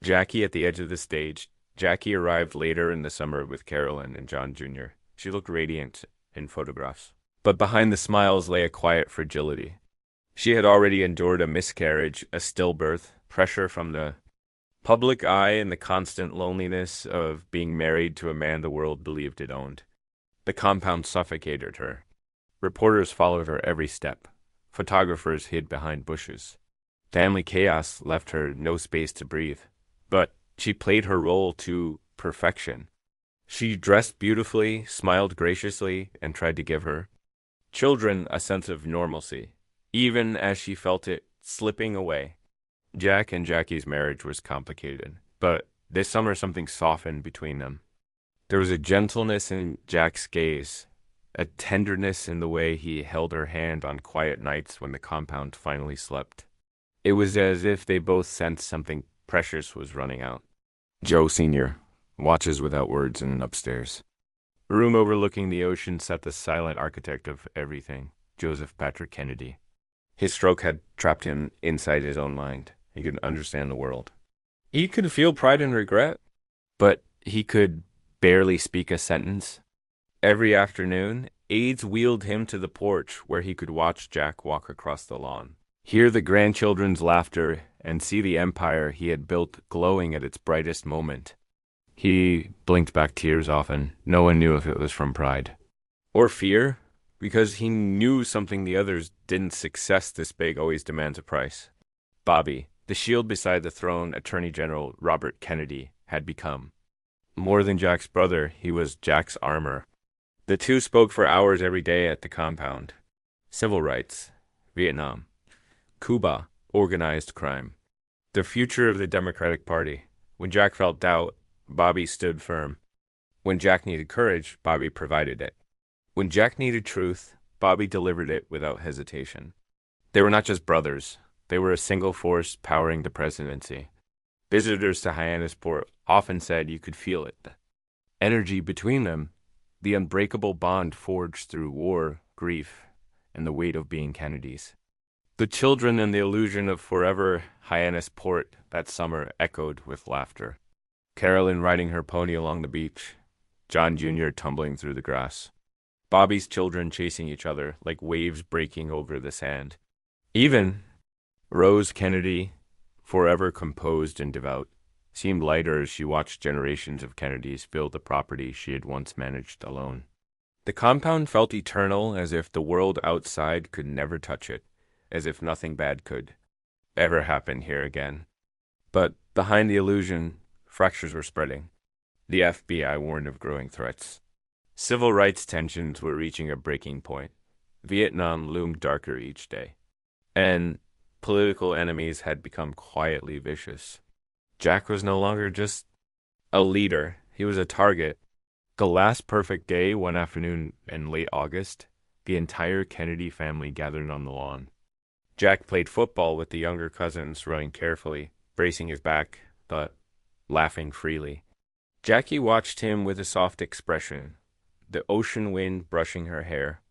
Jackie at the edge of the stage. Jackie arrived later in the summer with Carolyn and John Jr. She looked radiant in photographs. But behind the smiles lay a quiet fragility. She had already endured a miscarriage, a stillbirth, pressure from the public eye, and the constant loneliness of being married to a man the world believed it owned. The compound suffocated her. Reporters followed her every step. Photographers hid behind bushes. Family chaos left her no space to breathe. But she played her role to perfection. She dressed beautifully, smiled graciously, and tried to give her children a sense of normalcy, even as she felt it slipping away. Jack and Jackie's marriage was complicated, but this summer something softened between them. There was a gentleness in Jack's gaze, a tenderness in the way he held her hand on quiet nights when the compound finally slept. It was as if they both sensed something precious was running out. Joe Sr. watches without words in an upstairs. A room overlooking the ocean sat the silent architect of everything, Joseph Patrick Kennedy. His stroke had trapped him inside his own mind. He could understand the world. He could feel pride and regret, but he could barely speak a sentence. Every afternoon, aides wheeled him to the porch where he could watch Jack walk across the lawn, hear the grandchildren's laughter, and see the empire he had built glowing at its brightest moment. He blinked back tears often. No one knew if it was from pride or fear, because he knew something the others didn't. Success this big always demands a price. Bobby, the shield beside the throne, Attorney General Robert Kennedy, had become. More than Jack's brother, he was Jack's armor. The two spoke for hours every day at the compound. Civil rights, Vietnam, Cuba, organized crime, the future of the Democratic Party. When Jack felt doubt, Bobby stood firm. When Jack needed courage, Bobby provided it. When Jack needed truth, Bobby delivered it without hesitation. They were not just brothers. They were a single force powering the presidency. Visitors to Hyannisport often said you could feel it. The energy between them, the unbreakable bond forged through war, grief, and the weight of being Kennedys. The children and the illusion of forever Hyannisport that summer echoed with laughter. Carolyn riding her pony along the beach, John Jr. tumbling through the grass, Bobby's children chasing each other like waves breaking over the sand. Even Rose Kennedy, forever composed and devout, seemed lighter as she watched generations of Kennedys fill the property she had once managed alone. The compound felt eternal, as if the world outside could never touch it, as if nothing bad could ever happen here again. But behind the illusion, fractures were spreading. The FBI warned of growing threats. Civil rights tensions were reaching a breaking point. Vietnam loomed darker each day. And political enemies had become quietly vicious. Jack was no longer just a leader. He was a target. The last perfect day, one afternoon in late August, the entire Kennedy family gathered on the lawn. Jack played football with the younger cousins, rowing carefully, bracing his back, but laughing freely. Jackie watched him with a soft expression, the ocean wind brushing her hair.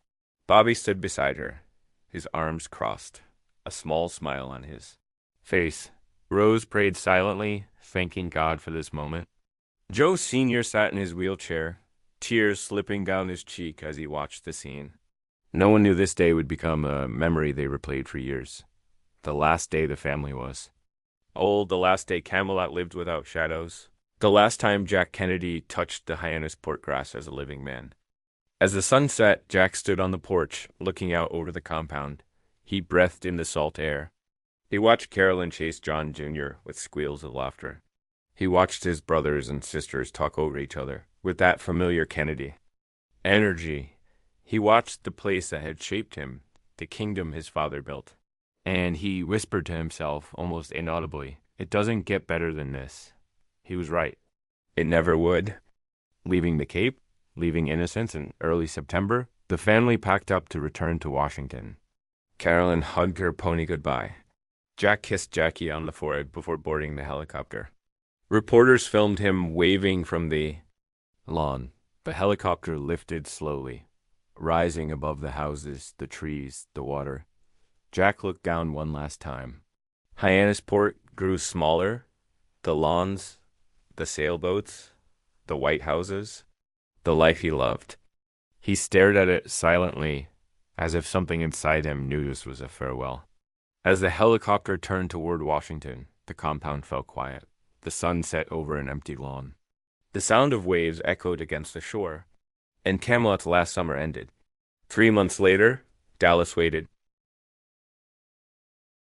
Bobby stood beside her, his arms crossed, a small smile on his face. Rose prayed silently, thanking God for this moment. Joe Sr. sat in his wheelchair, tears slipping down his cheek as he watched the scene. No one knew this day would become a memory they replayed for years. The last day the family was. The last day Camelot lived without shadows. The last time Jack Kennedy touched the Hyannisport grass as a living man. As the sun set, Jack stood on the porch, looking out over the compound. He breathed in the salt air. He watched Carolyn chase John Jr. with squeals of laughter. He watched his brothers and sisters talk over each other with that familiar Kennedy energy. He watched the place that had shaped him, the kingdom his father built. And he whispered to himself, almost inaudibly, "It doesn't get better than this." He was right. It never would. Leaving the Cape, leaving Innocence in early September, the family packed up to return to Washington. Carolyn hugged her pony goodbye. Jack kissed Jackie on the forehead before boarding the helicopter. Reporters filmed him waving from the lawn. The helicopter lifted slowly, rising above the houses, the trees, the water. Jack looked down one last time. Hyannisport grew smaller. The lawns, the sailboats, the white houses, the life he loved. He stared at it silently, as if something inside him knew this was a farewell. As the helicopter turned toward Washington, the compound fell quiet. The sun set over an empty lawn. The sound of waves echoed against the shore, and Camelot's last summer ended. 3 months later, Dallas waited.